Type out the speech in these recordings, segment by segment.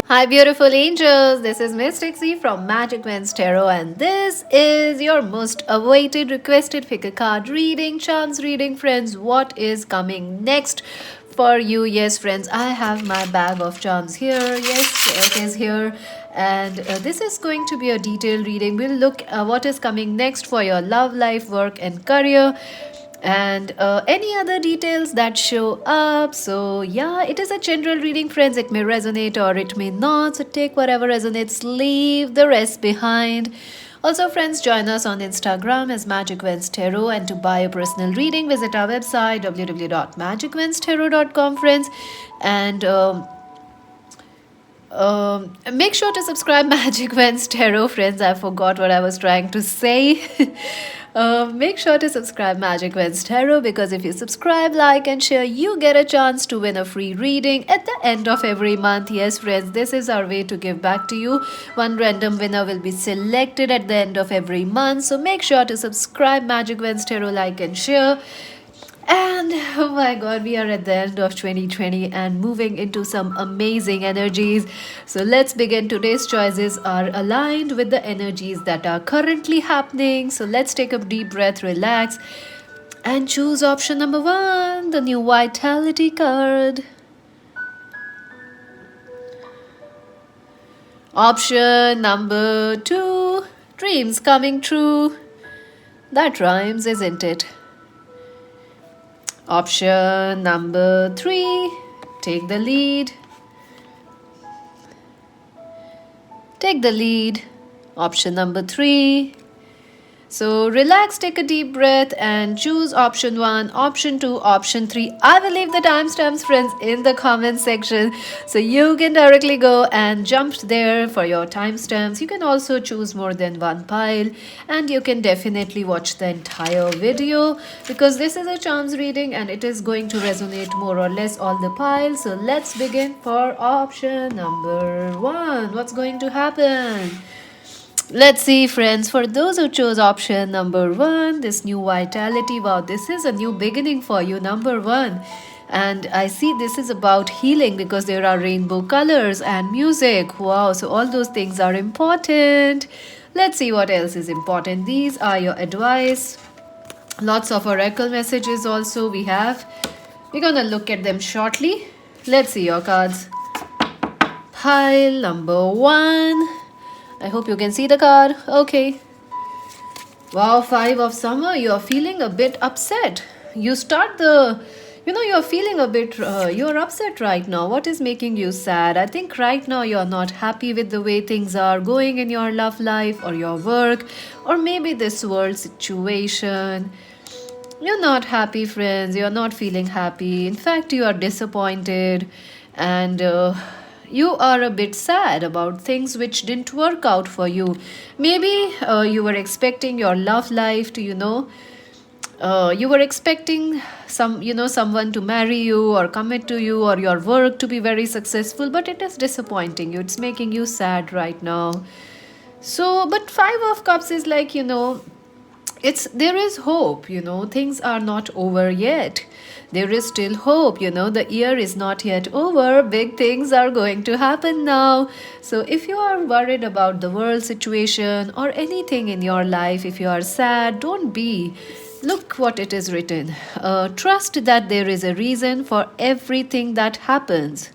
Hi, beautiful angels. This is Miss Trixie from Magic Men's Tarot, and this is your most awaited, requested pick a card reading, chance reading, friends. What is coming next for you? Yes, friends, I have my bag of charms here. Yes, it is here. And this is going to be a detailed reading. We'll look at what is coming next for your love life, work, and career and any other details that show up. So yeah, it is a general reading, friends. It may resonate or it may not, so take whatever resonates, leave the rest behind. Also, friends, join us on Instagram as Magic Wens Tarot, and to buy a personal reading visit our website www.magicwenstarot.com, friends. And make sure to subscribe Magic Wens Tarot, friends. I forgot what I was trying to say. Make sure to subscribe Magic Wens Tarot, because if you subscribe, like, and share, you get a chance to win a free reading at the end of every month. Yes, friends, this is our way to give back to you. One random winner will be selected at the end of every month. So make sure to subscribe Magic Wens Tarot, like, and share. And oh my god, we are at the end of 2020 and moving into some amazing energies. So let's begin. Today's choices are aligned with the energies that are currently happening. So let's take a deep breath, relax, and choose option number one, the new Vitality card. Option number two, dreams coming true. That rhymes, isn't it? Option number three, take the lead. Take the lead. Option number three. So relax, take a deep breath, and choose option one, option two, option three. I will leave the timestamps, friends, in the comment section, so you can directly go and jump there for your timestamps. You can also choose more than one pile, and you can definitely watch the entire video, because this is a chance reading and it is going to resonate more or less all the piles. So let's begin for option number one. What's going to happen? Let's see, friends, for those who chose option number one, this new vitality, wow, this is a new beginning for you, number one. And I see this is about healing, because there are rainbow colors and music. Wow, so all those things are important. Let's see what else is important. These are your advice. Lots of oracle messages also we have. We're gonna look at them shortly. Let's see your cards. Pile number one. I hope you can see the card. Okay. Wow, five of summer. You're feeling a bit upset. You start the, you're feeling a bit, you're upset right now. What is making you sad? I think right now you're not happy with the way things are going in your love life or your work, or maybe this world situation. You're not happy, friends. You're not feeling happy. In fact, you are disappointed, and you are a bit sad about things which didn't work out for you. Maybe you were expecting your love life to, you were expecting someone to marry you or commit to you, or your work to be very successful, but it is disappointing you. It's making you sad right now. So, but five of cups is like, it's there is hope, things are not over yet. There is still hope, the year is not yet over. Big things are going to happen now. So if you are worried about the world situation or anything in your life, if you are sad, don't be. Look what it is written. Trust that there is a reason for everything that happens.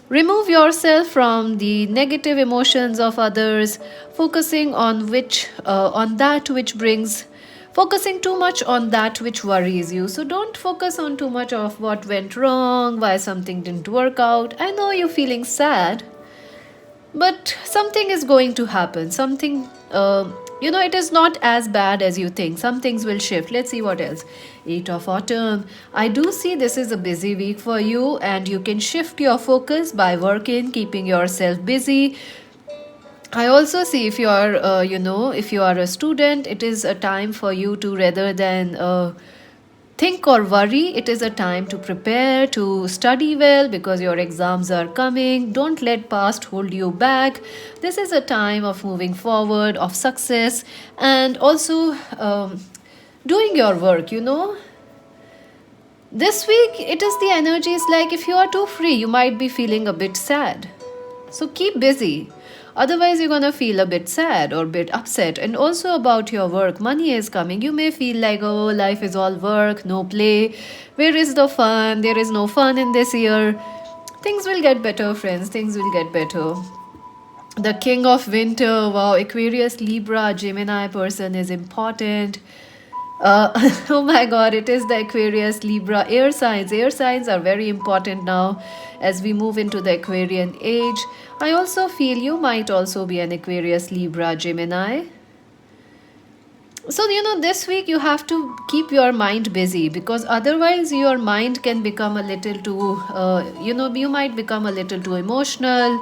Remove yourself from the negative emotions of others, focusing on that which brings, focusing too much on that which worries you. So don't focus on too much of what went wrong, why something didn't work out. I know you're feeling sad, but something is going to happen. Something, it is not as bad as you think. Some things will shift. Let's see what else. Eight of autumn. I do see this is a busy week for you, and you can shift your focus by working, keeping yourself busy. I also see if you are, if you are a student, it is a time for you to, rather than think or worry, it is a time to prepare, to study well, because your exams are coming. Don't let past hold you back. This is a time of moving forward, of success, and also doing your work, This week, it is the energies like if you are too free, you might be feeling a bit sad. So keep busy. Otherwise, you're gonna feel a bit sad or a bit upset. And also about your work, money is coming. You may feel like, oh, life is all work, no play. Where is the fun? There is no fun in this year. Things will get better, friends. Things will get better. The king of winter, wow, Aquarius, Libra, Gemini person is important. Oh my god, it is the Aquarius, Libra, air signs. Air signs are very important now as we move into the Aquarian age. I also feel you might also be an Aquarius, Libra, Gemini. So, this week you have to keep your mind busy because otherwise your mind can become a little too, you might become a little too emotional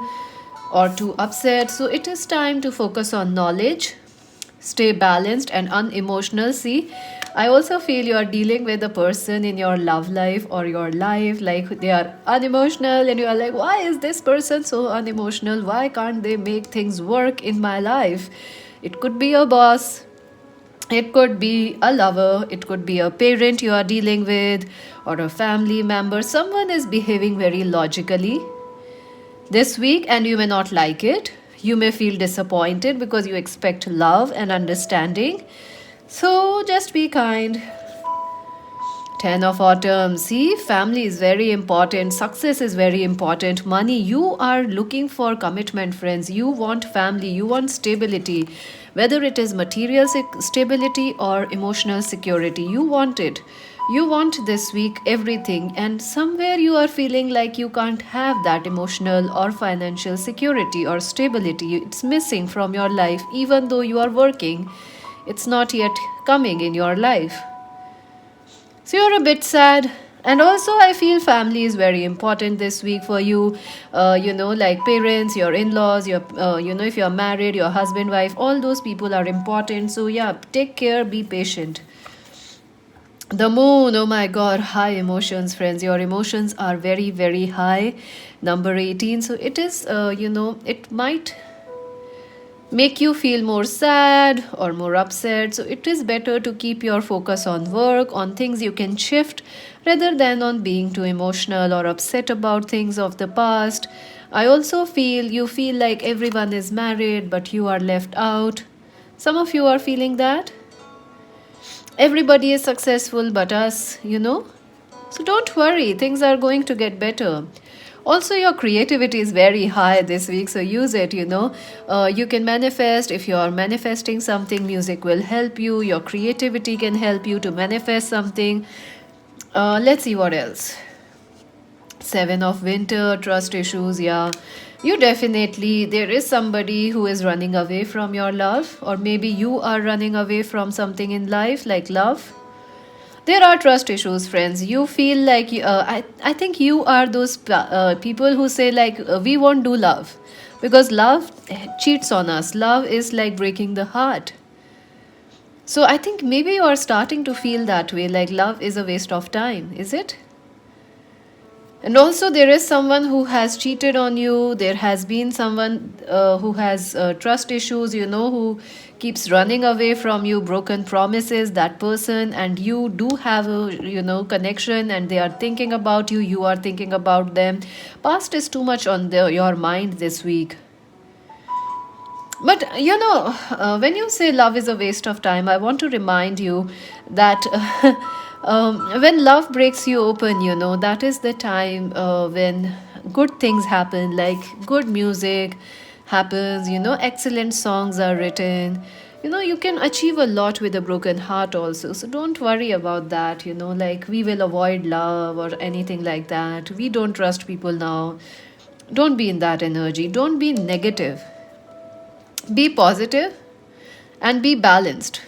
or too upset. So, it is time to focus on knowledge, stay balanced and unemotional. See, I also feel you are dealing with a person in your love life or your life, like they are unemotional, and you are like, why is this person so unemotional? Why can't they make things work in my life? It could be a boss, it could be a lover, it could be a parent you are dealing with, or a family member. Someone is behaving very logically this week, and you may not like it. You may feel disappointed because you expect love and understanding. So just be kind. 10 of autumn. See, family is very important. Success is very important. Money. You are looking for commitment, friends. You want family. You want stability. Whether it is material stability or emotional security, you want it. You want this week everything, and somewhere you are feeling like you can't have that emotional or financial security or stability. It's missing from your life, even though you are working. It's not yet coming in your life. So you're a bit sad. And also, I feel family is very important this week for you. Like parents, your in laws, if you're married, your husband, wife, all those people are important. So, yeah, take care, be patient. The moon, oh my god, high emotions, friends. Your emotions are very, very high. Number 18. So, it is, it might make you feel more sad or more upset. So it is better to keep your focus on work, on things you can shift, rather than on being too emotional or upset about things of the past. I also feel you feel like everyone is married but you are left out. Some of you are feeling that. Everybody is successful but us. So don't worry, things are going to get better. Also, your creativity is very high this week, so use it. You can manifest. If you are manifesting something, music will help you. Your creativity can help you to manifest something. Let's see what else. 7 of winter, trust issues. Yeah, there is somebody who is running away from your love, or maybe you are running away from something in life like love. There are trust issues, friends. You feel like I think you are those people who say like we won't do love because love cheats on us. Love is like breaking the heart. So I think maybe you are starting to feel that way, like love is a waste of time. Is it? And also, there is someone who has cheated on you. There has been someone who has trust issues, who keeps running away from you, broken promises, that person, and you do have a connection, and they are thinking about you. You are thinking about them. Past is too much on your mind this week. But when you say love is a waste of time, I want to remind you that when love breaks you open, that is the time when good things happen, like good music happens, excellent songs are written. You can achieve a lot with a broken heart also. So don't worry about that, like we will avoid love or anything like that. We don't trust people now. Don't be in that energy. Don't be negative. Be positive and be balanced.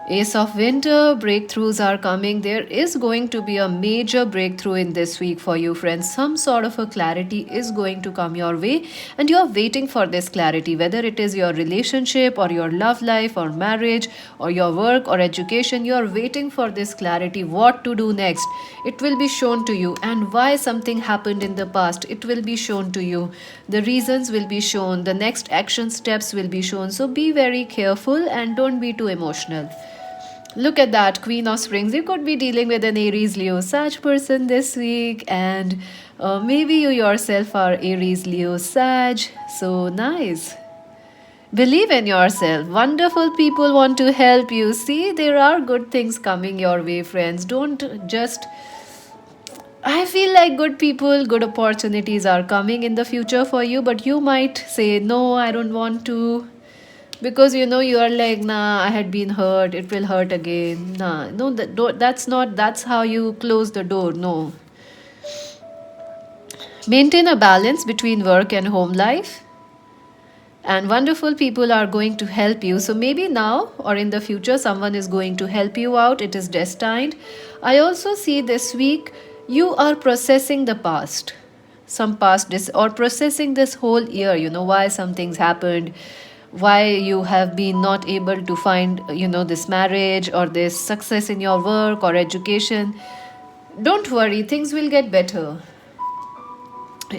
Ace of Winter, breakthroughs are coming. There is going to be a major breakthrough in this week for you, friends. Some sort of a clarity is going to come your way, and you are waiting for this clarity, whether it is your relationship or your love life or marriage or your work or education. You are waiting for this clarity, what to do next. It will be shown to you, and why something happened in the past. It will be shown to you. The reasons will be shown. The next action steps will be shown. So be very careful and don't be too emotional. Look at that, Queen of Springs. You could be dealing with an Aries, Leo, Sag person this week, and maybe you yourself are Aries, Leo, Sag. So nice. Believe in yourself. Wonderful people want to help you. See, there are good things coming your way, friends. Don't just. I feel like good people, good opportunities are coming in the future for you, but you might say, no, I don't want to. Because you are like, nah, I had been hurt, it will hurt again. Nah, no, that's not, that's how you close the door. No. Maintain a balance between work and home life, and wonderful people are going to help you. So maybe now or in the future someone is going to help you out. It is destined. I also see this week you are processing the past, some past or processing this whole year, why some things happened, why you have been not able to find this marriage or this success in your work or education. Don't worry, things will get better.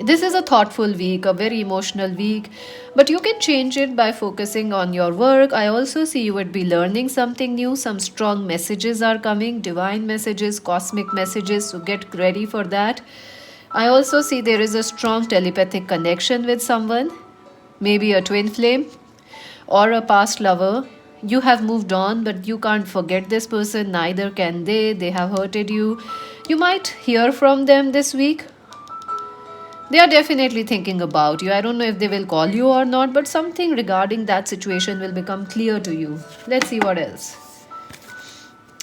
This is a thoughtful week, a very emotional week, but you can change it by focusing on your work. I also see you would be learning something new. Some strong messages are coming, divine messages, cosmic messages, so get ready for that. I also see there is a strong telepathic connection with someone, maybe a twin flame or a past lover. You have moved on, but you can't forget this person, neither can they. They have hurted you. You might hear from them this week. They are definitely thinking about you. I don't know if they will call you or not, but something regarding that situation will become clear to you. Let's see what else.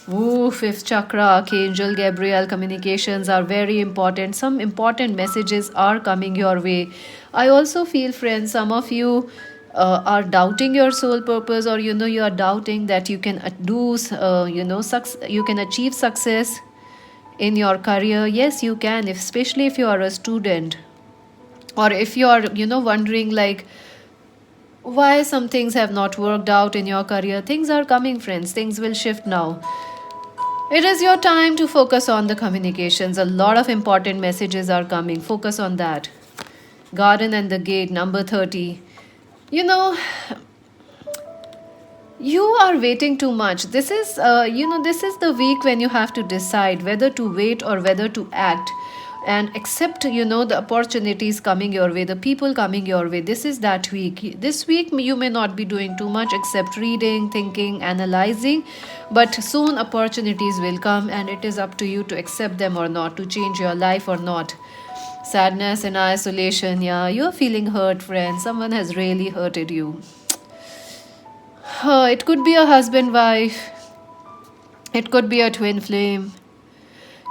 Ooh, fifth chakra, Archangel Gabriel. Communications are very important. Some important messages are coming your way. I also feel, friends, some of you are doubting your soul purpose, or you are doubting that you can you can achieve success in your career. Yes, you can, especially if you are a student, or if you are wondering like why some things have not worked out in your career. Things are coming, friends. Things will shift now. It is your time to focus on the communications. A lot of important messages are coming. Focus on that. Garden and the Gate, number 30. You know, you are waiting too much. This is this is the week when you have to decide whether to wait or whether to act and accept the opportunities coming your way, the people coming your way. This is that week. This week you may not be doing too much except reading, thinking, analyzing, but soon opportunities will come, and it is up to you to accept them or not, to change your life or not. Sadness and isolation. Yeah, you're feeling hurt, friend. Someone has really hurted you. It could be a husband, wife. It could be a twin flame.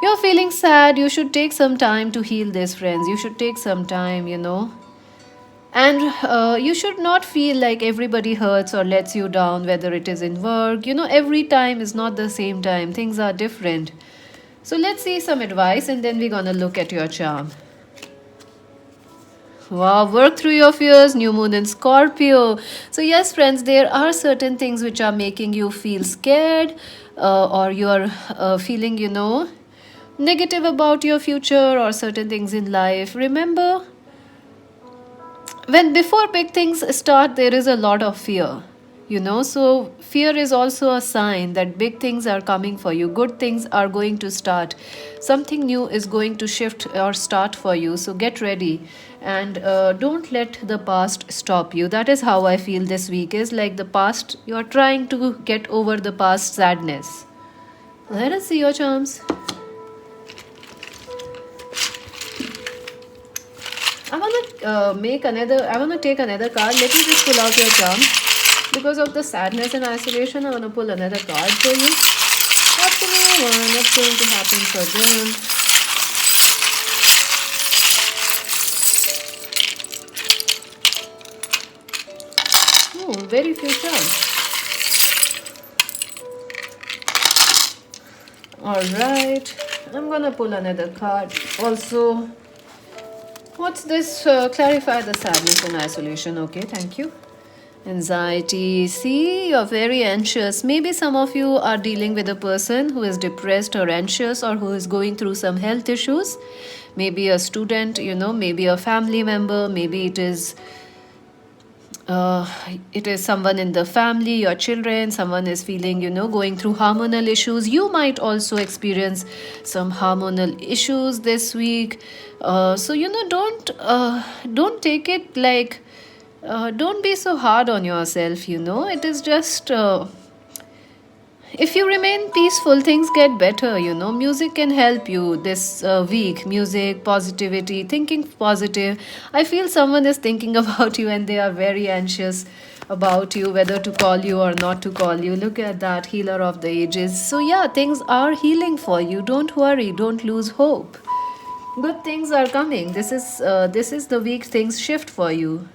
You're feeling sad. You should take some time to heal this, friends. You should take some time. And you should not feel like everybody hurts or lets you down, whether it is in work. Every time is not the same time. Things are different. So let's see some advice, and then we're gonna look at your charm. Wow, work through your fears, new moon in Scorpio. So, yes, friends, there are certain things which are making you feel scared, or you're feeling, negative about your future or certain things in life. Remember, when before big things start, there is a lot of fear. So fear is also a sign that big things are coming for you, good things are going to start, something new is going to shift or start for you. So get ready, and don't let the past stop you. That is how I feel this week is like. The past, you are trying to get over the past sadness. Let us see your charms. I want to take another card. Let me just pull out your charm. Because of the sadness and isolation, I want to pull another card for you. What's the new one? What's going to happen for them? Oh, very few charms. Alright. I'm gonna pull another card. Also, what's this? Clarify the sadness and isolation. Okay, thank you. Anxiety. See, you're very anxious. Maybe some of you are dealing with a person who is depressed or anxious, or who is going through some health issues. Maybe a student, maybe a family member, maybe it is uh, it is someone in the family, your children, someone is feeling, going through hormonal issues. You might also experience some hormonal issues this week. So don't take it like, don't be so hard on yourself. It is just, if you remain peaceful, things get better. Music can help you this week. Music, positivity, thinking positive. I feel someone is thinking about you and they are very anxious about you, whether to call you or not to call you. Look at that, healer of the ages. So, yeah, things are healing for you. Don't worry, don't lose hope. Good things are coming. This is the week things shift for you.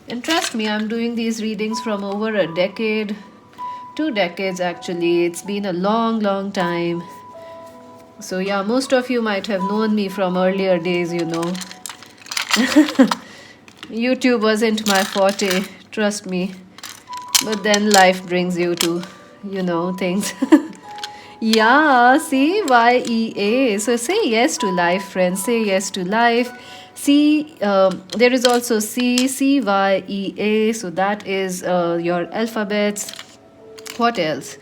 And trust me, I'm doing these readings from over a decade, 2 decades actually. It's been a long, long time. So, yeah, most of you might have known me from earlier days. YouTube wasn't my forte, trust me. But then life brings you to, things. Yeah, CYEA. So say yes to life, friends. Say yes to life. There is also CYEA. So that is your alphabets. What else?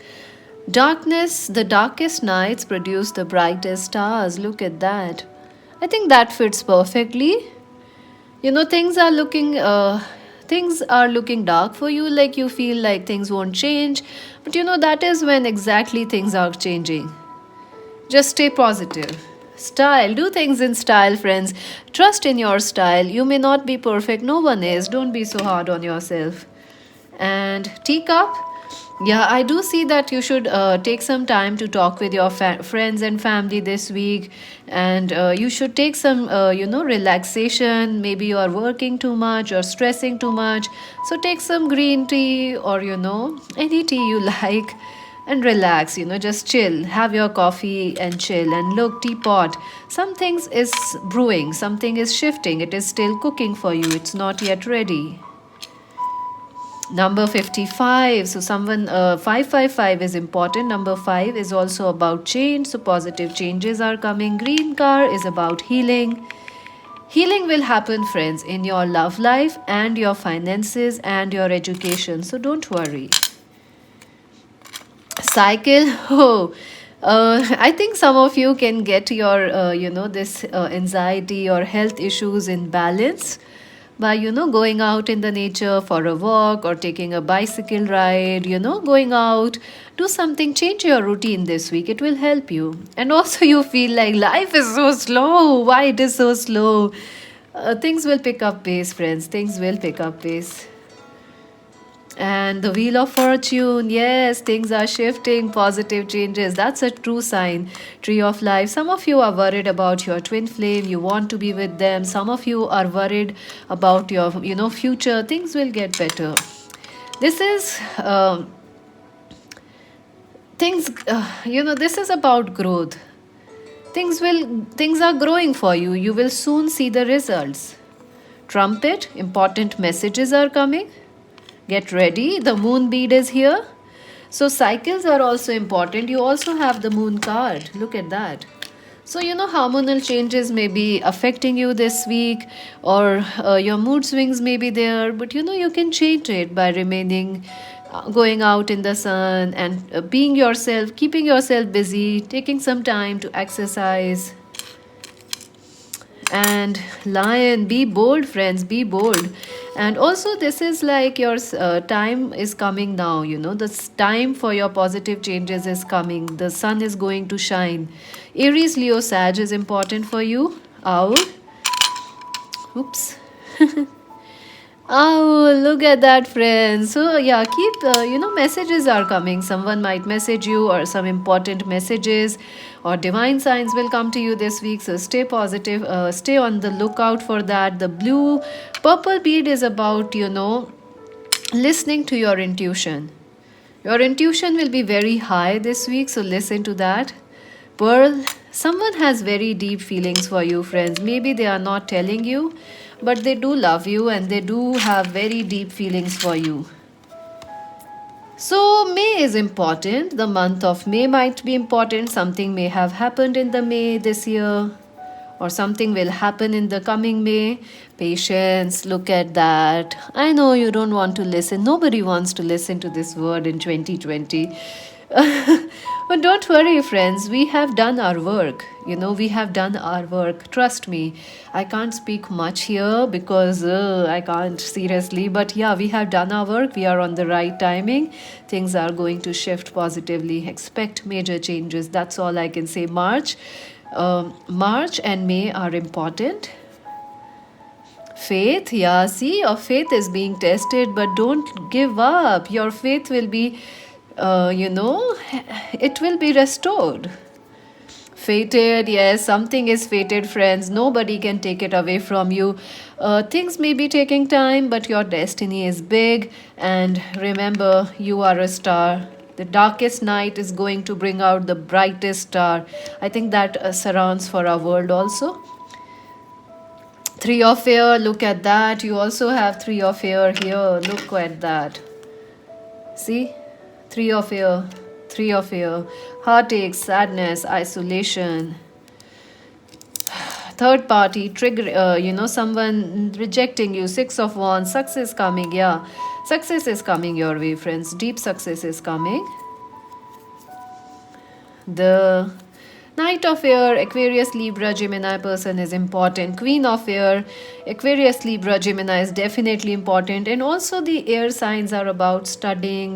Darkness, the darkest nights produce the brightest stars. Look at that. I think that fits perfectly. Things are looking dark for you, like you feel like things won't change. But that is when exactly things are changing. Just stay positive. Style, do things in style, friends. Trust in your style. You may not be perfect, no one is. Don't be so hard on yourself. And teacup, yeah, I do see that you should take some time to talk with your friends and family this week. And you should take some, relaxation. Maybe you are working too much or stressing too much. So take some green tea or, any tea you like, and relax. Just chill, have your coffee and chill. And look, teapot, some things is brewing, something is shifting, it is still cooking for you, it's not yet ready. Number 55. So, 555 is important. Number 5 is also about change. So, positive changes are coming. Green car is about healing. Healing will happen, friends, in your love life and your finances and your education. So, don't worry. Cycle. Oh, I think some of you can get your, this anxiety or health issues in balance by going out in the nature for a walk or taking a bicycle ride. Going out, do something, change your routine this week, it will help you. And also you feel like life is so slow, why it is so slow. Things will pick up pace, friends, things will pick up pace. And the wheel of fortune, yes, things are shifting, positive changes. That's a true sign. Tree of life. Some of you are worried about your twin flame. You want to be with them. Some of you are worried about your, future. Things will get better. This is this is about growth. Things are growing for you. You will soon see the results. Trumpet, important messages are coming. Get ready, the moon bead is here. So cycles are also important. You also have the moon card. Look at that. So hormonal changes may be affecting you this week, or your mood swings may be there, but you can change it by remaining, going out in the sun, and being yourself, keeping yourself busy, taking some time to exercise. And lion, be bold, friends, be bold. And also this is like your time is coming now. The time for your positive changes is coming. The sun is going to shine. Aries, Leo, Sag is important for you. Owl, oops. Oh, look at that, friends. So, yeah, keep, messages are coming. Someone might message you, or some important messages or divine signs will come to you this week. So, stay positive, stay on the lookout for that. The blue, purple bead is about, listening to your intuition. Your intuition will be very high this week, so listen to that. Pearl, someone has very deep feelings for you, friends. Maybe they are not telling you, but they do love you and they do have very deep feelings for you. So, May is important. The month of May might be important. Something may have happened in the May this year. or something will happen in the coming May. Patience, look at that. I know you don't want to listen. Nobody wants to listen to this word in 2020. But don't worry, friends. We have done our work. We have done our work. Trust me. I can't speak much here because I can't seriously. But yeah, we have done our work. We are on the right timing. Things are going to shift positively. Expect major changes. That's all I can say. March and May are important. Faith, yeah, see, your faith is being tested, but don't give up. Your faith will be, it will be restored. Fated, yes, something is fated, friends. Nobody can take it away from you. Things may be taking time, but your destiny is big. And remember, you are a star. The darkest night is going to bring out the brightest star. I think that surrounds for our world also. Three of air, look at that. You also have three of air here. Look at that. See? Three of air. Three of air. Heartache, sadness, isolation. Third party, trigger, someone rejecting you. Six of wands, success coming. Yeah. Success is coming your way, friends. Deep success is coming. The Knight of Air, Aquarius, Libra, Gemini person is important. Queen of Air, Aquarius, Libra, Gemini is definitely important. And also the air signs are about studying,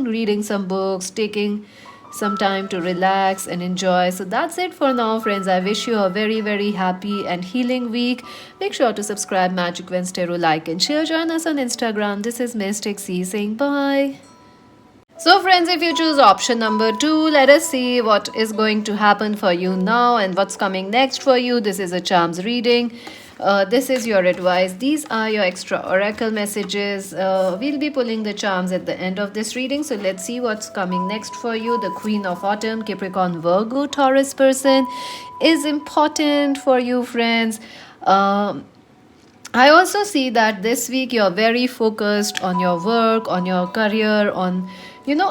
reading some books, taking some time to relax and enjoy. So that's it for now, friends. I wish you a very, very happy and healing week. Make sure to subscribe Magic Wednesday, like and share. Join us on Instagram. This is Mystic C saying bye. So friends, if you choose option number 2, let us see what is going to happen for you now and what's coming next for you. This is a charms reading. This is your advice. These are your extra oracle messages. We'll be pulling the charms at the end of this reading. So let's see what's coming next for you. The Queen of Autumn, Capricorn, Virgo, Taurus person is important for you, friends. I also see that this week you're very focused on your work, on your career, on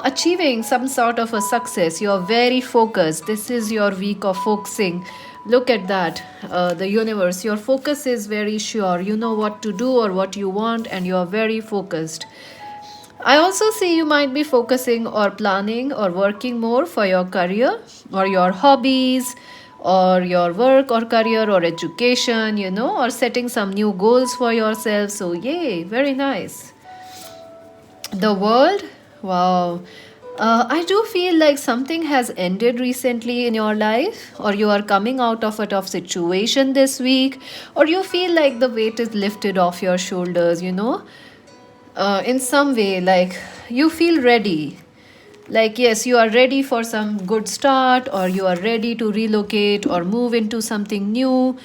achieving some sort of a success. You're very focused. This is your week of focusing. Look at that. The universe, your focus is very sure. You know what to do or what you want, and you're very focused. I also see you might be focusing or planning or working more for your career or your hobbies or your work or career or education, or setting some new goals for yourself. So yay, very nice. The World. Wow. I do feel like something has ended recently in your life, or you are coming out of a tough situation this week, or you feel like the weight is lifted off your shoulders, in some way, like you feel ready. Like, yes, you are ready for some good start, or you are ready to relocate or move into something new.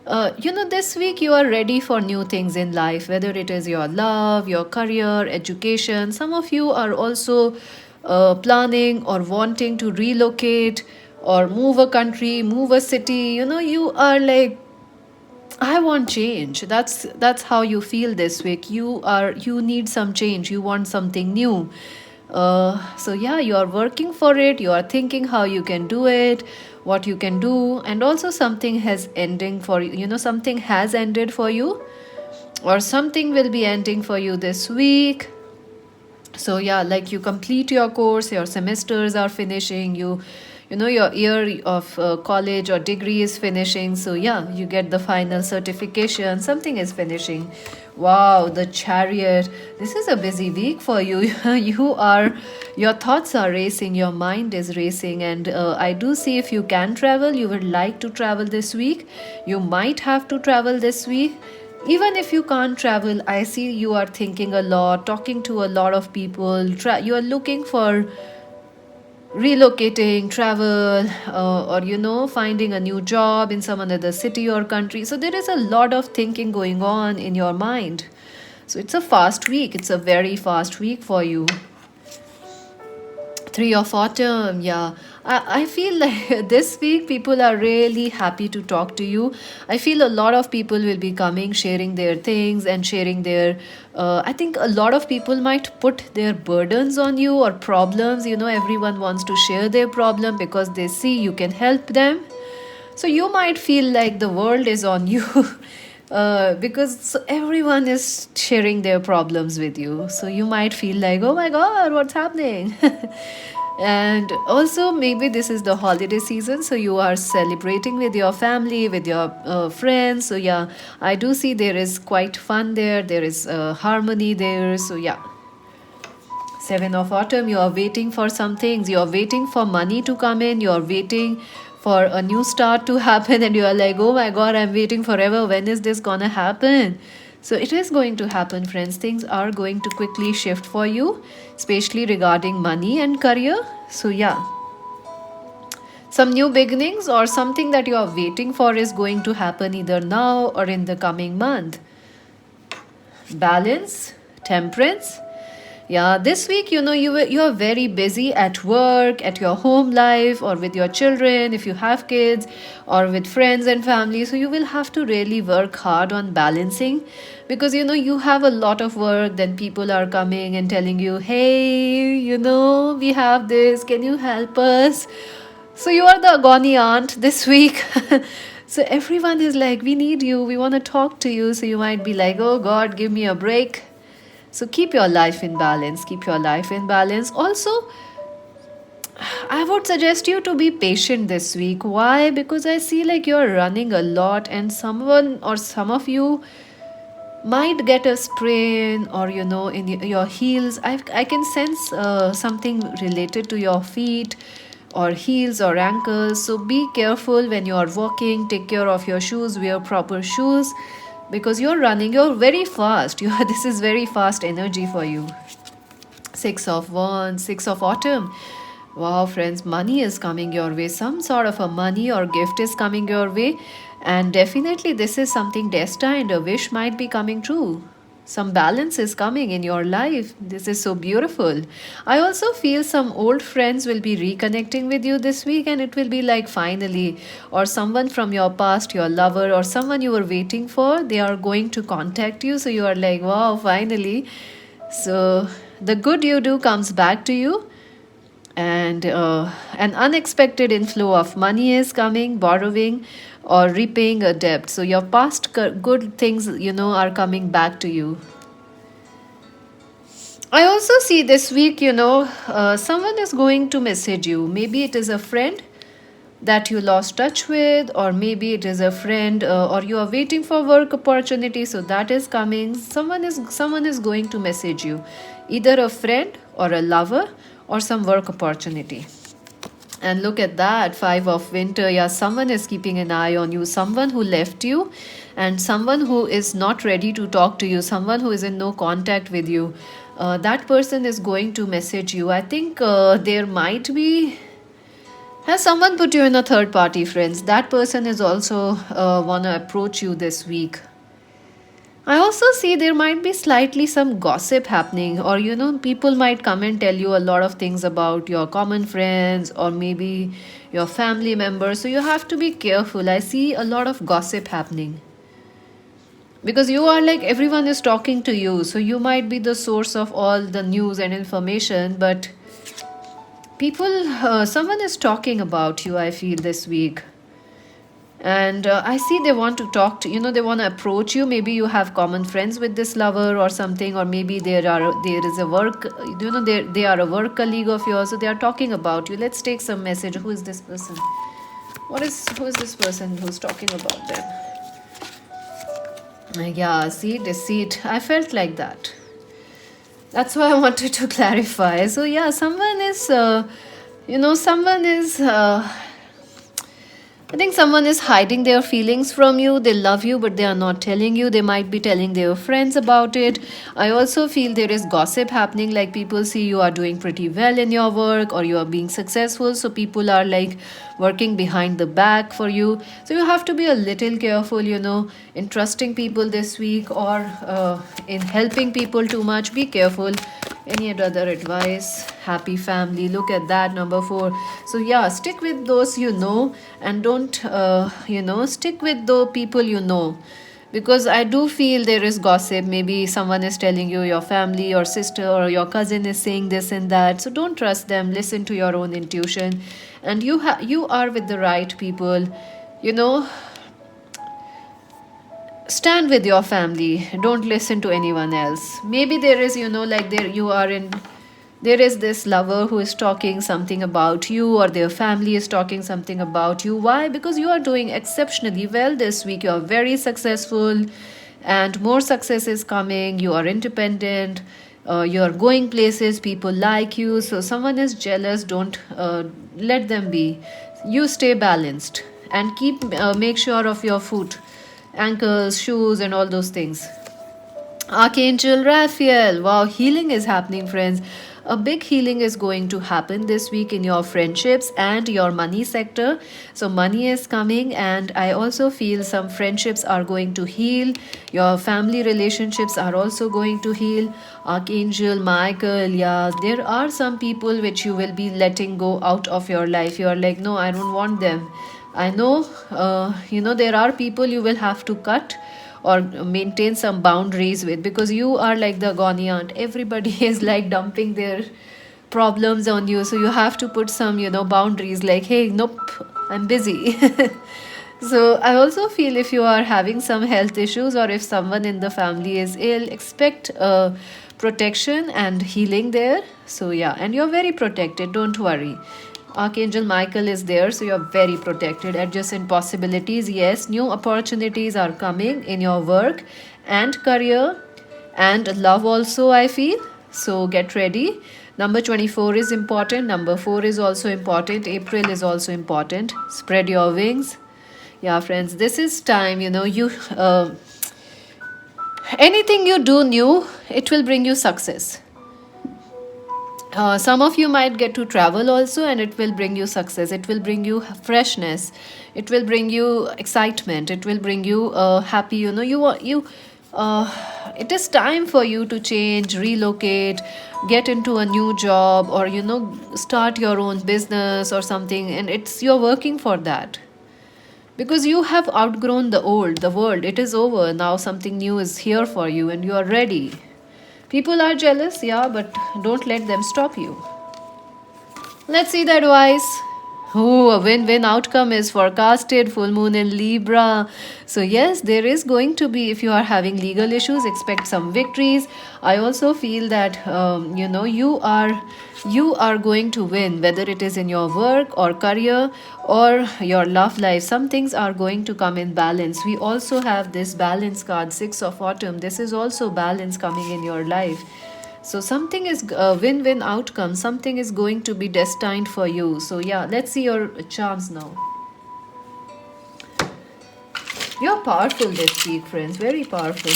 This week you are ready for new things in life, whether it is your love, your career, education. Some of you are also planning or wanting to relocate or move a country, move a city. You are like, I want change. That's how you feel this week. You need some change. You want something new. So yeah, you are working for it. You are thinking how you can do it, what you can do, and also something has ending for you. Something has ended for you, or something will be ending for you this week. So yeah, like you complete your course, your semesters are finishing, your year of college or degree is finishing. So yeah, you get the final certification, something is finishing. Wow, the Chariot. This is a busy week for you. Your thoughts are racing, your mind is racing, and I do see if you can travel, you would like to travel this week. You might have to travel this week. Even if you can't travel, I see you are thinking a lot, talking to a lot of people. You are looking for relocating, travel, or finding a new job in some another city or country. So there is a lot of thinking going on in your mind. So it's a fast week. It's a very fast week for you. Three of Autumn, yeah. I feel like this week people are really happy to talk to you. I feel a lot of people will be coming, sharing their things and sharing their. I think a lot of people might put their burdens on you or problems. Everyone wants to share their problem because they see you can help them. So you might feel like the world is on you because everyone is sharing their problems with you. So you might feel like, oh my God, what's happening? And also, maybe this is the holiday season, so you are celebrating with your family, with your friends. So, yeah, I do see there is quite fun there, there is harmony there. So, yeah. Seven of Autumn, you are waiting for some things. You are waiting for money to come in. You are waiting for a new start to happen. And you are like, oh my God, I'm waiting forever. When is this gonna happen? So it is going to happen, friends. Things are going to quickly shift for you, especially regarding money and career. So, yeah, some new beginnings or something that you are waiting for is going to happen either now or in the coming month. Balance, temperance. Yeah, this week, you are very busy at work, at your home life, or with your children, if you have kids, or with friends and family. So you will have to really work hard on balancing, because you have a lot of work. Then people are coming and telling you, hey, we have this. Can you help us? So you are the agony aunt this week. So everyone is like, we need you. We want to talk to you. So you might be like, oh God, give me a break. So keep your life in balance. Keep your life in balance. Also, I would suggest you to be patient this week. Why? Because I see like you're running a lot, and someone or some of you might get a sprain, or in your heels. I can sense something related to your feet or heels or ankles. So be careful when you are walking. Take care of your shoes. Wear proper shoes, because you're running, you're very fast. This is very fast energy for you. Six of Wands, Six of Autumn. Wow, friends, money is coming your way. Some sort of a money or gift is coming your way. And definitely, this is something destined. A wish might be coming true. Some balance is coming in your life. This is so beautiful. I also feel some old friends will be reconnecting with you this week, and it will be like finally, or someone from your past, your lover, or someone you were waiting for, they are going to contact you. So you are like, wow, finally. So the good you do comes back to you, and an unexpected inflow of money is coming, borrowing or repaying a debt. So your past good things, are coming back to you. I also see this week, someone is going to message you. Maybe it is a friend that you lost touch with, or maybe it is a friend, or you are waiting for work opportunity, so that is coming. Someone is going to message you, either a friend or a lover or some work opportunity. And look at that, Five of Winter. Yeah, someone is keeping an eye on you, someone who left you, and someone who is not ready to talk to you, someone who is in no contact with you. That person is going to message you. I think there might be. Has someone put you in a third party, friends? That person is also want to approach you this week. I also see there might be slightly some gossip happening, or people might come and tell you a lot of things about your common friends or maybe your family members. So you have to be careful. I see a lot of gossip happening, because you are like everyone is talking to you. So you might be the source of all the news and information, but someone is talking about you, I feel, this week. And I see they want to talk to they want to approach you. Maybe you have common friends with this lover or something, or maybe there is a work, they are a work colleague of yours, so they are talking about you. Let's take some message. Who is this person? Who is this person who's talking about them? Yeah, see, deceit. I felt like that. That's why I wanted to clarify. So yeah, someone is someone is I think someone is hiding their feelings from you. They love you, but they are not telling you. They might be telling their friends about it. I also feel there is gossip happening, like people see you are doing pretty well in your work, or you are being successful. So people are like working behind the back for you. So you have to be a little careful, in trusting people this week, or in helping people too much. Be careful. Any other advice? Happy family. Look at that, number 4. So yeah, stick with those and don't stick with the people because I do feel there is gossip. Maybe someone is telling you, your family or sister or your cousin is saying this and that. So don't trust them. Listen to your own intuition, and you are with the right people. you know, stand with your family, don't listen to anyone else. Maybe there is, like there you are in, there is this lover who is talking something about you, or their family is talking something about you. Why? Because you are doing exceptionally well this week, you are very successful, and more success is coming, you are independent, you are going places, people like you. So someone is jealous, don't let them be. You stay balanced and keep make sure of your foot, ankles, shoes, and all those things. Archangel Raphael. Wow, healing is happening, friends. A big healing is going to happen this week in your friendships and your money sector. So, money is coming, and I also feel some friendships are going to heal. Your family relationships are also going to heal. Archangel Michael, yeah, there are some people which you will be letting go out of your life. You are like, no, I don't want them. I know, there are people you will have to cut or maintain some boundaries with, because you are like the goni aunt. Everybody is like dumping their problems on you. So you have to put some, boundaries like, hey, nope, I'm busy. So I also feel if you are having some health issues, or if someone in the family is ill, expect protection and healing there. So yeah, and you're very protected, don't worry. Archangel Michael is there, so you're very protected. Adjacent possibilities, yes, new opportunities are coming in your work and career and love also, I feel. So get ready. Number 24 is important. Number 4 is also important. April is also important. Spread your wings. Yeah, friends, this is time, anything you do new, it will bring you success. Some of you might get to travel also, and it will bring you success. It will bring you freshness. It will bring you excitement. It will bring you happy. It is time for you to change, relocate, get into a new job, or start your own business or something. And you're working for that, because you have outgrown the world. It is over now. Something new is here for you, and you are ready. People are jealous, yeah, but don't let them stop you. Let's see the advice. Oh, a win-win outcome is forecasted. Full moon in Libra. So yes, there is going to be, if you are having legal issues, expect some victories. I also feel that you are going to win, whether it is in your work or career or your love life. Some things are going to come in balance. We also have this balance card, 6 of autumn. This is also balance coming in your life. So something is a win-win outcome. Something is going to be destined for you. So yeah, let's see your charms now. You're powerful this week, friends. Very powerful.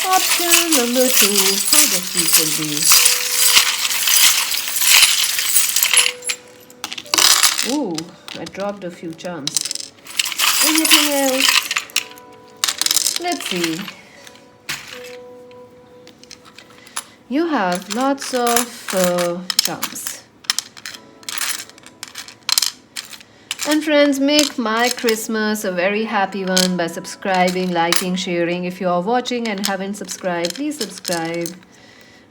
Option number 2. How this week will be. Ooh, I dropped a few charms. Anything else? Let's see. You have lots of charms. And friends, make my Christmas a very happy one by subscribing, liking, sharing. If you are watching and haven't subscribed, please subscribe.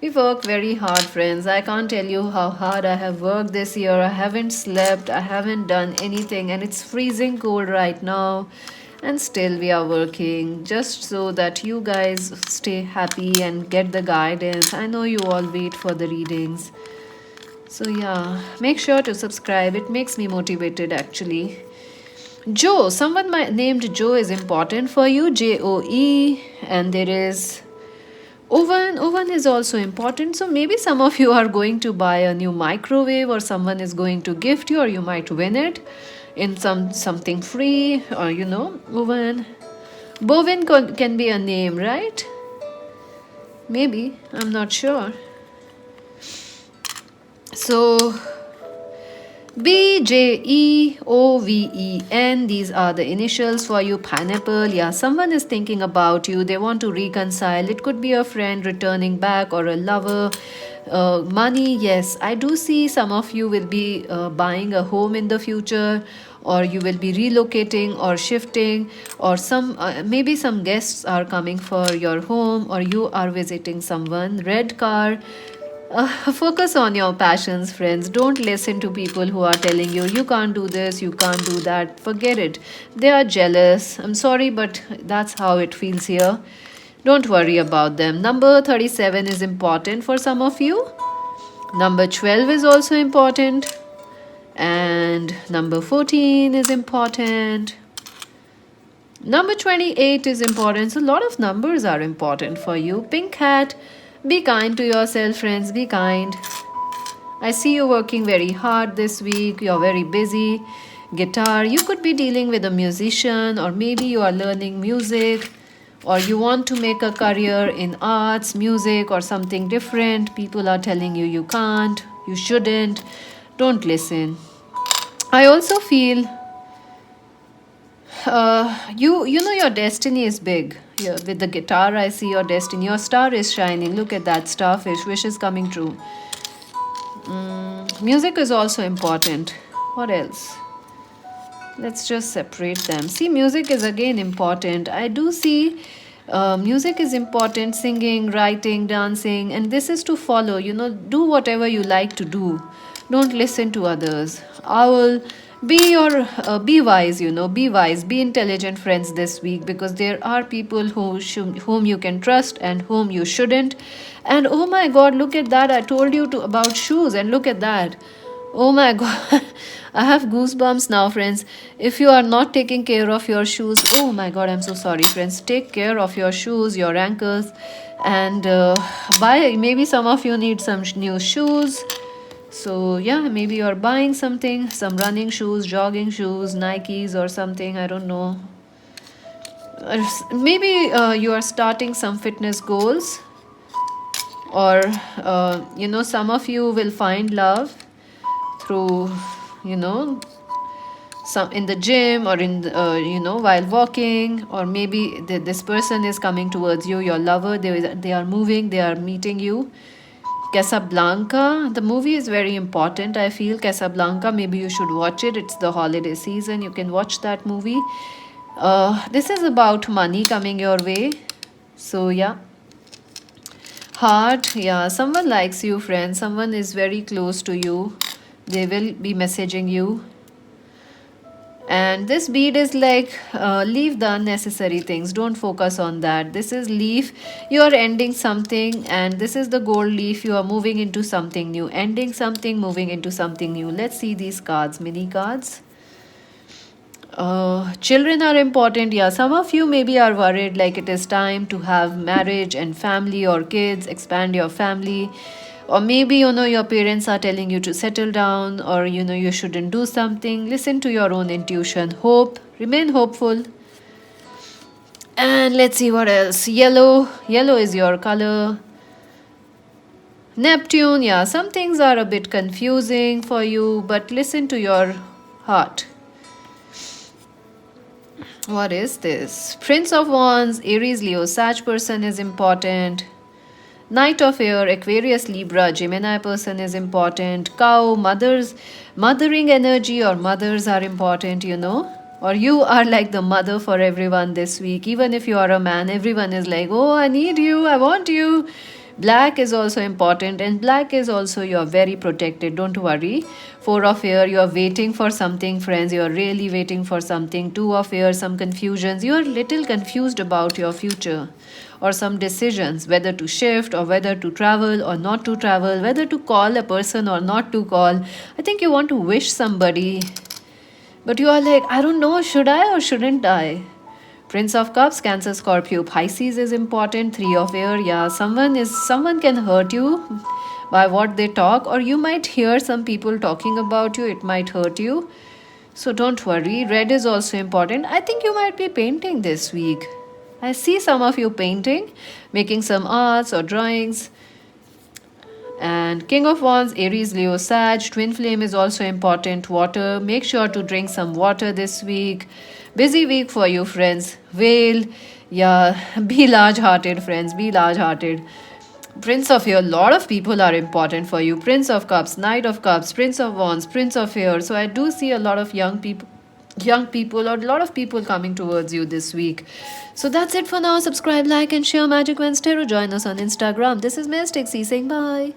We work very hard, friends. I can't tell you how hard I have worked this year. I haven't slept, I haven't done anything, and it's freezing cold right now. And still we are working just so that you guys stay happy and get the guidance. I know you all wait for the readings. So yeah, make sure to subscribe. It makes me motivated actually. Joe, someone named Joe is important for you. Joe. And there is oven. Oven is also important. So maybe some of you are going to buy a new microwave, or someone is going to gift you, or you might win it in something free, or oven. Bovin can be a name, right? Maybe, I'm not sure. So BJEOVEN, these are the initials for you. Pineapple, yeah, someone is thinking about you. They want to reconcile. It could be a friend returning back, or a lover. Money, yes, I do see some of you will be buying a home in the future, or you will be relocating or shifting, or maybe some guests are coming for your home, or you are visiting someone. Red car, Focus on your passions, friends. Don't listen to people who are telling you, you can't do this, you can't do that. Forget it. They are jealous. I'm sorry, but that's how it feels here. Don't worry about them. Number 37 is important for some of you. Number 12 is also important. And number 14 is important. Number 28 is important. So, a lot of numbers are important for you. Pink hat. Be kind to yourself, friends. Be kind. I see you working very hard this week. You're very busy. Guitar. You could be dealing with a musician, or maybe you are learning music, or you want to make a career in arts, music, or something different. People are telling you you can't, you shouldn't. Don't listen. I also feel you know your destiny is big. With the guitar, I see your destiny. Your star is shining. Look at that starfish. Wish is coming true. Music is also important. What else? Let's just separate them. See, music is again important. I do see music is important. Singing, writing, dancing, and this is to follow. Do whatever you like to do. Don't listen to others. Owl, be wise. Be wise. Be intelligent, friends, this week, because there are people whom you can trust and whom you shouldn't. And oh my God, look at that! I told you about shoes, and look at that. Oh my God, I have goosebumps now, friends. If you are not taking care of your shoes, oh my God, I'm so sorry, friends. Take care of your shoes, your ankles, and buy. Maybe some of you need some new shoes. So, yeah, maybe you're buying something, some running shoes, jogging shoes, Nikes, or something. I don't know. Maybe you are starting some fitness goals, or some of you will find love through some in the gym, or in while walking, or maybe this person is coming towards you, your lover. They are moving, they are meeting you. Casablanca, the movie is very important. I feel Casablanca, maybe you should watch it. It's the holiday season, you can watch that movie. This is about money coming your way. So yeah. Heart, yeah, someone likes you, friend. Someone is very close to you. They will be messaging you. And this bead is like, leave the unnecessary things. Don't focus on that. This is leaf. You are ending something, and this is the gold leaf. You are moving into something new. Ending something, moving into something new. Let's see these cards, mini cards. Children are important. Yeah, some of you maybe are worried like it is time to have marriage and family or kids, expand your family. Or maybe your parents are telling you to settle down, or you shouldn't do something. Listen to your own intuition. Hope, remain hopeful. And let's see what else. Yellow is your color. Neptune, yeah, some things are a bit confusing for you, but listen to your heart. What is this? Prince of Wands, Aries, Leo, Sag person is important. Knight of Air, Aquarius, Libra, Gemini person is important. Cow, mothering energy, or mothers are important, Or you are like the mother for everyone this week. Even if you are a man, everyone is like, oh, I need you, I want you. Black is also important, and black is also you're very protected. Don't worry. Four of Air, you are waiting for something, friends. You are really waiting for something. Two of Air, some confusions. You are little confused about your future, or some decisions, whether to shift or whether to travel or not to travel, whether to call a person or not to call. I think you want to wish somebody, but you are like, I don't know, should I or shouldn't I? Prince of Cups, Cancer, Scorpio, Pisces is important. Three of Air, yeah, someone can hurt you by what they talk, or you might hear some people talking about you. It might hurt you. So don't worry. Red is also important. I think you might be painting this week. I see some of you painting, making some arts or drawings. And King of Wands, Aries, Leo, Sag. Twin flame is also important. Water. Make sure to drink some water this week. Busy week for you, friends. Whale. Yeah, be large-hearted, friends. Be large-hearted. Prince of Air, a lot of people are important for you. Prince of Cups, Knight of Cups, Prince of Wands, Prince of Air. So I do see a lot of young people, or a lot of people coming towards you this week. So that's it for now. Subscribe, like, and share Magic Wednesday. Or join us on Instagram. This is Mystic C saying bye.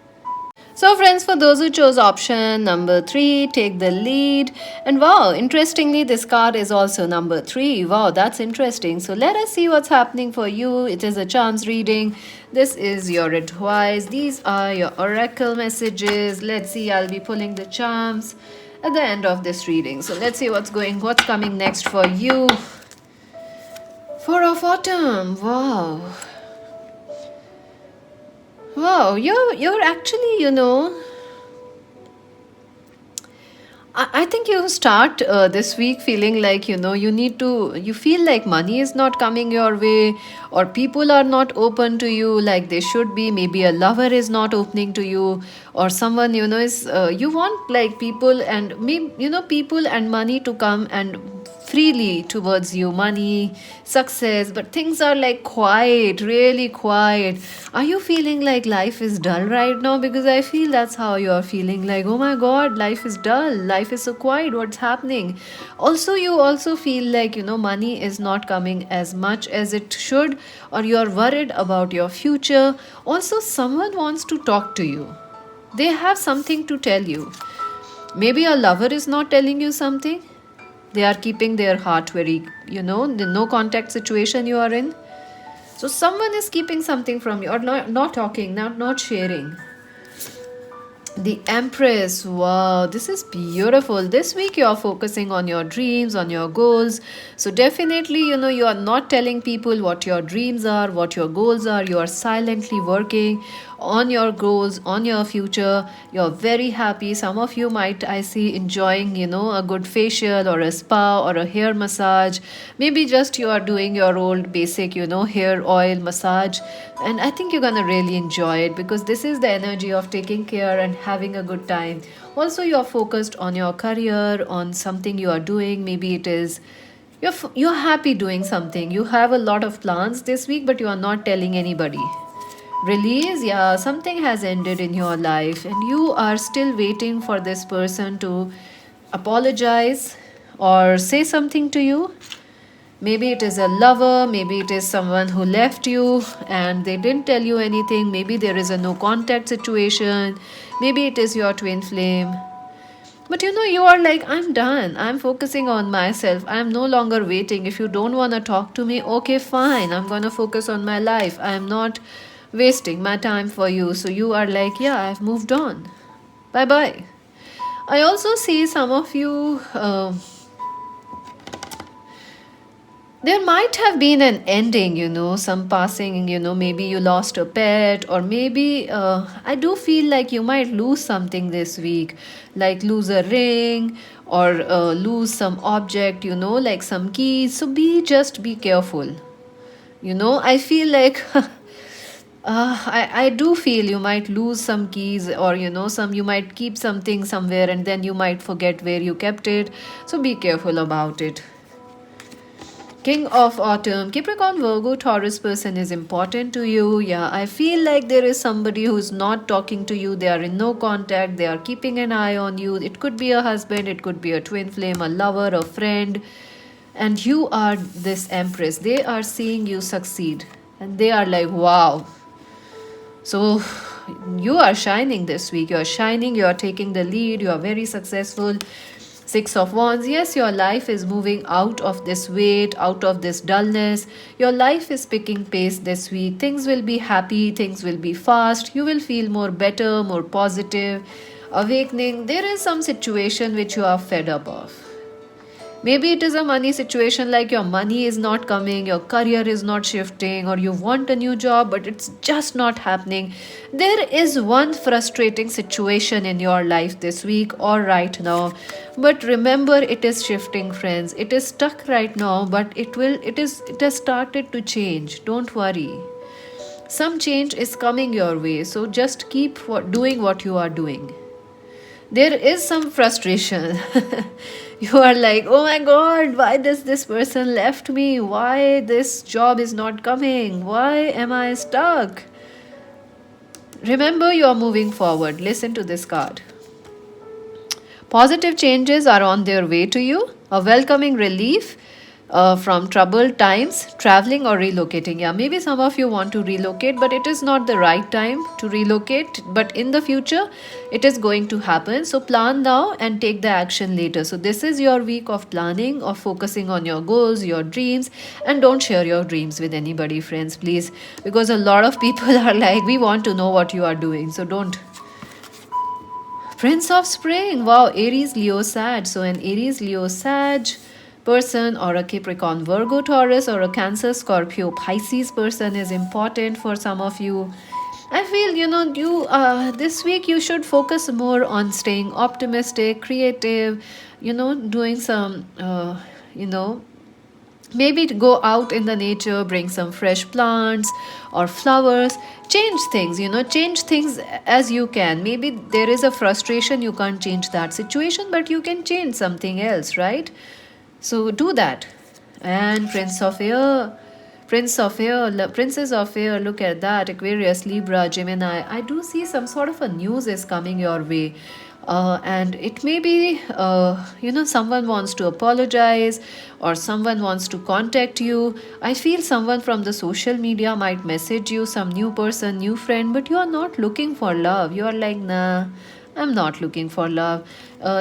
So, friends, for those who chose option number 3, take the lead. And wow, interestingly, this card is also number 3. Wow, that's interesting. So, let us see what's happening for you. It is a charms reading. This is your advice. These are your oracle messages. Let's see, I'll be pulling the charms at the end of this reading. So, let's see what's coming next for you. Four of Autumn. Wow. Wow, you're actually, I think you start this week feeling like, you feel like money is not coming your way, or people are not open to you like they should be. Maybe a lover is not opening to you, or someone, is, you want like people and maybe, people and money to come and freely towards you, money, success, but things are like quiet, really quiet. Are you feeling like life is dull right now? Because I feel that's how you are feeling, like, oh my god, life is dull, life is so quiet, what's happening? Also, you also feel like, money is not coming as much as it should, or you are worried about your future. Also, someone wants to talk to you, they have something to tell you. Maybe a lover is not telling you something, they are keeping their heart very, the no contact situation you are in. So someone is keeping something from you, or not talking, not sharing. The Empress. Wow, this is beautiful. This week you are focusing on your dreams, on your goals. So definitely, you are not telling people what your dreams are, what your goals are. You are silently working on your goals, on your future. You're very happy. Some of you might, I see, enjoying, a good facial or a spa or a hair massage. Maybe just you are doing your old basic, hair oil massage. And I think you're gonna really enjoy it, because this is the energy of taking care and having a good time. Also, you're focused on your career, on something you are doing. Maybe it is you're happy doing something. You have a lot of plans this week, but you are not telling anybody. Release, yeah, something has ended in your life, and you are still waiting for this person to apologize or say something to you. Maybe it is a lover, maybe it is someone who left you and they didn't tell you anything. Maybe there is a no contact situation. Maybe it is your twin flame. But you are like, I'm done. I'm focusing on myself. I'm no longer waiting. If you don't want to talk to me, okay, fine. I'm going to focus on my life. I'm not wasting my time for you. So you are like, yeah, I've moved on. Bye bye. I also see some of you. There might have been an ending, some passing, maybe you lost a pet, or maybe I do feel like you might lose something this week, like lose a ring, or lose some object, like some keys. So just be careful. I feel like I do feel you might lose some keys, or you might keep something somewhere and then you might forget where you kept it. So be careful about it. King of Autumn, Capricorn, Virgo, Taurus person is important to you. Yeah, I feel like there is somebody who is not talking to you. They are in no contact. They are keeping an eye on you. It could be a husband, it could be a twin flame, a lover, a friend. And you are this Empress. They are seeing you succeed. And they are like, wow. So you are shining this week. You are shining. You are taking the lead. You are very successful. Six of Wands. Yes, your life is moving out of this weight, out of this dullness. Your life is picking pace this week. Things will be happy. Things will be fast. You will feel more better, more positive. Awakening. There is some situation which you are fed up of. Maybe it is a money situation, like your money is not coming, your career is not shifting, or you want a new job but it's just not happening. There is one frustrating situation in your life this week or right now. But remember, it is shifting, friends. It is stuck right now, but it has started to change. Don't worry. Some change is coming your way, so just keep doing what you are doing. There is some frustration. You are like, oh my god, why does this person left me? Why this job is not coming? Why am I stuck? Remember, you are moving forward. Listen to this card. Positive changes are on their way to you. A welcoming relief. from troubled times, traveling or relocating. Yeah, maybe some of you want to relocate, but it is not the right time to relocate. But in the future, it is going to happen. So plan now and take the action later. So this is your week of planning, of focusing on your goals, your dreams, and don't share your dreams with anybody, friends, please, because a lot of people are like, we want to know what you are doing. So don't. Prince of Spring. Wow, Aries, Leo, Sag. So an Aries, Leo, Sag person, or a Capricorn, Virgo, Taurus, or a Cancer, Scorpio, Pisces person is important for some of you. I feel, you this week you should focus more on staying optimistic, creative, doing some, maybe to go out in the nature, bring some fresh plants or flowers, change things as you can. Maybe there is a frustration, you can't change that situation, but you can change something else, right? So do that. And Princess of Air, look at that. Aquarius, Libra, Gemini. I do see some sort of a news is coming your way. And it may be, someone wants to apologize or someone wants to contact you. I feel someone from the social media might message you, some new person, new friend, but you are not looking for love. You are like, nah, I'm not looking for love.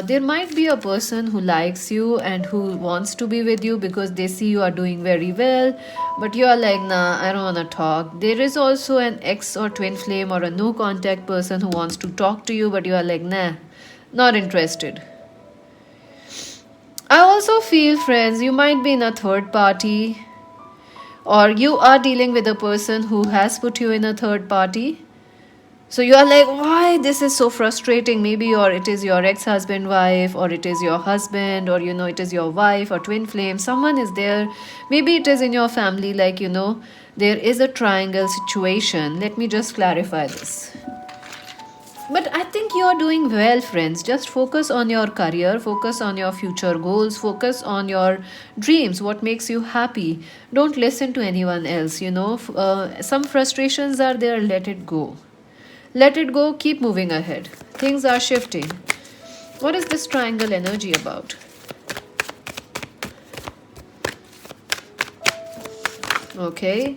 There might be a person who likes you and who wants to be with you because they see you are doing very well, but you are like, nah, I don't want to talk. There is also an ex or twin flame or a no contact person who wants to talk to you, but you are like, nah, not interested. I also feel, friends, you might be in a third party, or you are dealing with a person who has put you in a third party. So you are like, why this is so frustrating? Maybe or it is your ex-husband, wife, or it is your husband, or it is your wife or twin flame. Someone is there. Maybe it is in your family, like there is a triangle situation. Let me just clarify this. But I think you are doing well, friends. Just focus on your career, focus on your future goals, focus on your dreams, what makes you happy. Don't listen to anyone else. Some frustrations are there, let it go. Let it go, keep moving ahead. Things are shifting. What is this triangle energy about? Okay.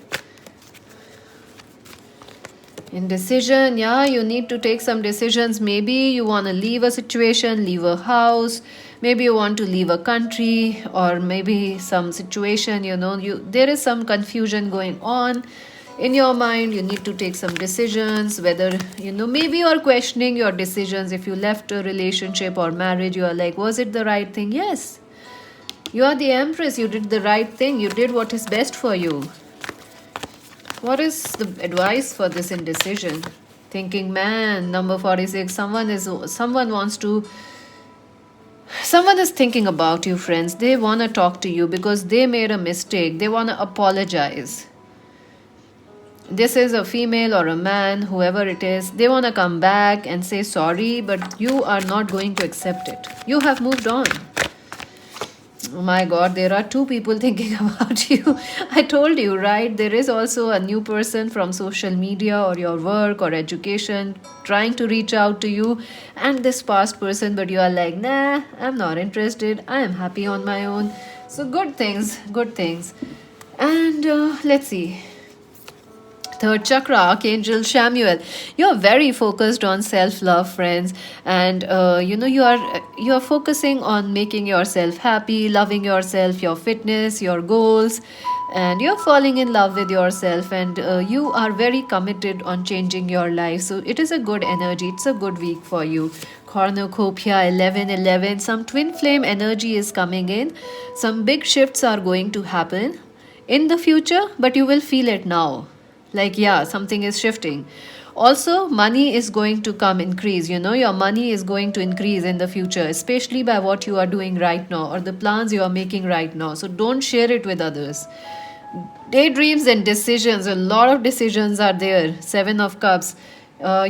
Indecision, yeah, you need to take some decisions. Maybe you want to leave a situation, leave a house. Maybe you want to leave a country, or maybe some situation, there is some confusion going on in your mind. You need to take some decisions, whether maybe you are questioning your decisions. If you left a relationship or marriage, you are like, was it the right thing? Yes, you are the empress. You did the right thing. You did what is best for you. What is the advice for this indecision? Thinking man, number 46. Someone is thinking about you, friends. They want to talk to you because they made a mistake. They want to apologize. This is a female or a man, whoever it is. They want to come back and say sorry, but you are not going to accept it. You have moved on. Oh my god, there are two people thinking about you. I told you, right? There is also a new person from social media or your work or education trying to reach out to you, and this past person, but you are like, nah, I'm not interested. I am happy on my own. So good things, good things. And let's see. Third chakra, Archangel Samuel. You're very focused on self-love, friends, and you are focusing on making yourself happy, loving yourself, your fitness, your goals, and you're falling in love with yourself, and you are very committed on changing your life. So it is a good energy. It's a good week for you. Cornucopia 1111. Some twin flame energy is coming in. Some big shifts are going to happen in the future, but you will feel it now. Like, yeah, something is shifting. Also, money is going to come increase. Your money is going to increase in the future, especially by what you are doing right now or the plans you are making right now. So don't share it with others. Daydreams and decisions. A lot of decisions are there. Seven of Cups.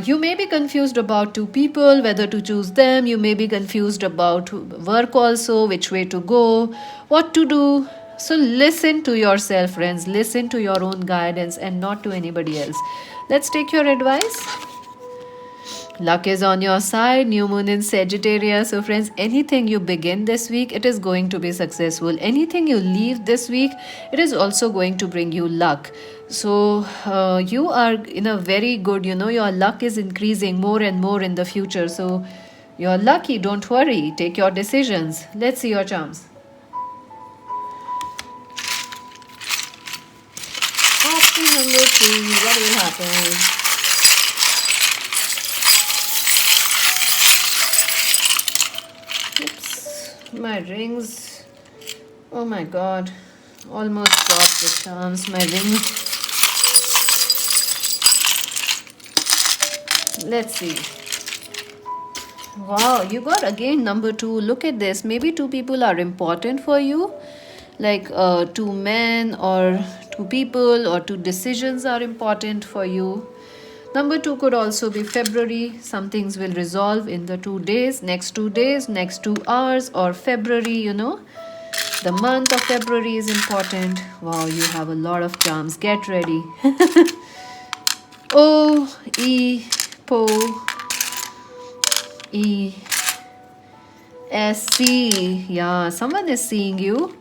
You may be confused about two people, whether to choose them. You may be confused about work also, which way to go, what to do. So listen to yourself, friends. Listen to your own guidance and not to anybody else. Let's take your advice. Luck is on your side, new moon in Sagittarius. So, friends, anything you begin this week, it is going to be successful. Anything you leave this week, it is also going to bring you luck. So, you are in a very good, your luck is increasing more and more in the future. So, you're lucky, don't worry, take your decisions. Let's see your charms. Option number 3, what will happen? My rings, oh my god, almost dropped the charms. My rings, let's see. Wow, you got again number 2. Look at this. Maybe 2 people are important for you, like 2 men or 2 people or 2 decisions are important for you. Number 2 could also be February. Some things will resolve in the 2 days, next 2 days, next 2 hours, or February, The month of February is important. Wow, you have a lot of charms. Get ready. O, E, Po, E, S, C. Yeah, someone is seeing you,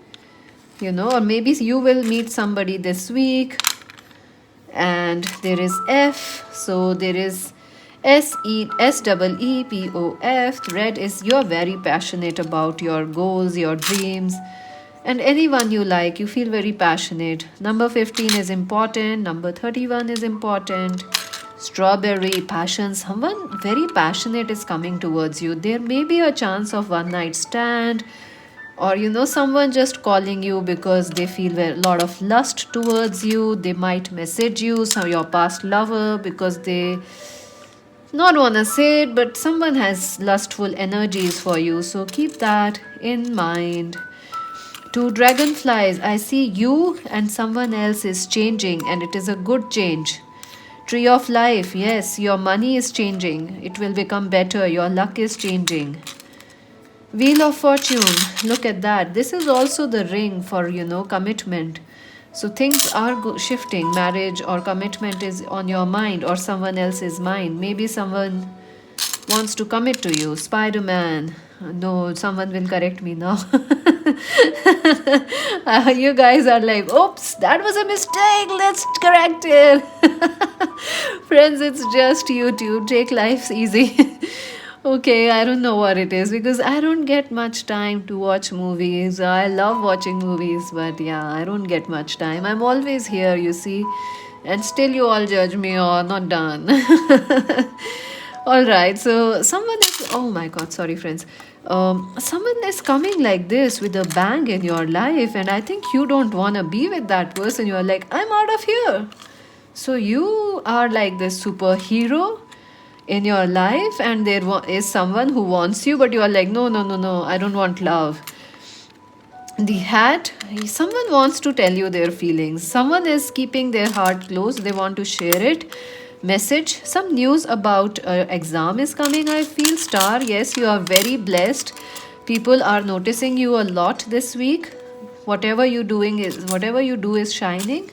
or maybe you will meet somebody this week. And there is F, so there is SEEPOF. Red is you're very passionate about your goals, your dreams, and anyone you like, you feel very passionate. Number 15 is important, number 31 is important. Strawberry, passion, someone very passionate is coming towards you. There may be a chance of one night stand, or someone just calling you because they feel a lot of lust towards you. They might message you, your past lover, because they not want to say it, but someone has lustful energies for you, so keep that in mind. 2 dragonflies, I see you and someone else is changing, and it is a good change. Tree of life, yes, your money is changing, it will become better, your luck is changing. Wheel of Fortune, look at that. This is also the ring for, commitment. So things are shifting. Marriage or commitment is on your mind or someone else's mind. Maybe someone wants to commit to you. Spider-Man. No, someone will correct me now. You guys are like, oops, that was a mistake. Let's correct it. Friends, it's just YouTube. Take life easy. Okay, I don't know what it is because I don't get much time to watch movies. I love watching movies, but yeah, I don't get much time. I'm always here, you see, and still you all judge me or not done. All right, so someone is, oh my god, sorry, friends. Someone is coming like this with a bang in your life, and I think you don't want to be with that person. You're like, I'm out of here. So you are like this superhero in your life, and there is someone who wants you, but you are like, no, no, no, no, I don't want love. The hat, someone wants to tell you their feelings. Someone is keeping their heart close. They want to share it. Message, some news about exam is coming, I feel. Star, yes, you are very blessed. People are noticing you a lot this week. Whatever you do is shining.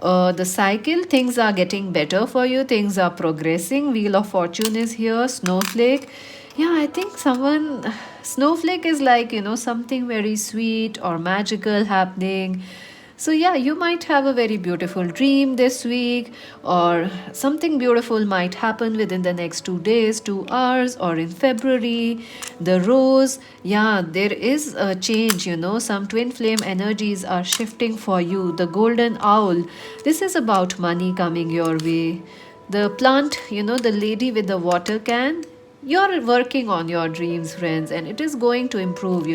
The cycle, things are getting better for you, things are progressing. Wheel of Fortune is here. Snowflake, yeah, I think snowflake is like, something very sweet or magical happening. So yeah, you might have a very beautiful dream this week, or something beautiful might happen within the next 2 days, 2 hours, or in February. The rose, yeah, there is a change, some twin flame energies are shifting for you. The golden owl, this is about money coming your way. The plant, the lady with the water can, you're working on your dreams, friends, and it is going to improve,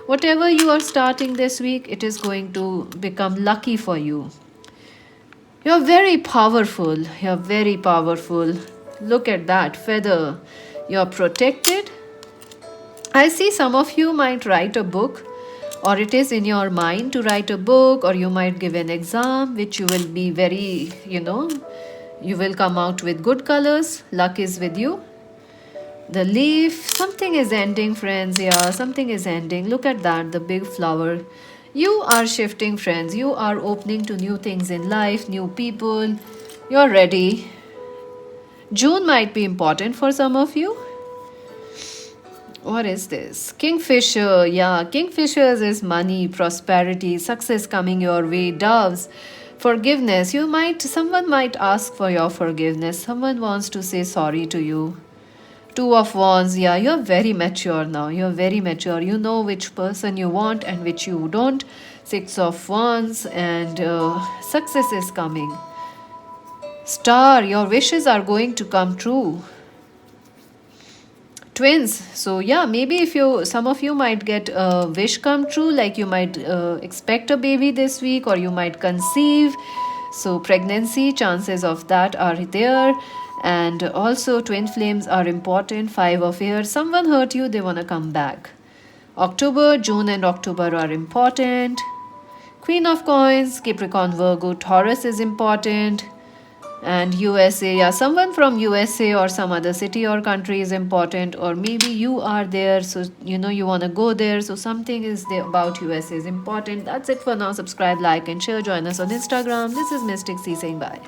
Whatever you are starting this week, it is going to become lucky for you. You're very powerful. You're very powerful. Look at that feather. You're protected. I see some of you might write a book, or it is in your mind to write a book, or you might give an exam, which you will be very, you will come out with good colors. Luck is with you. The leaf, something is ending, friends. Yeah, something is ending. Look at that, the big flower. You are shifting, friends. You are opening to new things in life, new people. You're ready. June might be important for some of you. What is this? Kingfisher. Yeah, Kingfishers is money, prosperity, success coming your way. Doves, forgiveness. Someone might ask for your forgiveness. Someone wants to say sorry to you. Two of Wands. Yeah, you're very mature now. You're very mature. You know which person you want and which you don't. Six of Wands, and success is coming. Star, your wishes are going to come true. Twins. So yeah, maybe if you some of you might get a wish come true, like you might expect a baby this week, or you might conceive. So pregnancy chances of that are there. And also twin flames are important. Five of air, someone hurt you, they want to come back. October, June and October are important. Queen of coins, Capricorn, Virgo, Taurus is important. And USA, yeah, someone from USA or some other city or country is important, or maybe you are there, so you want to go there, so something is there about USA is important. That's it for now. Subscribe, like and share. Join us on Instagram. This is Mystic C saying bye.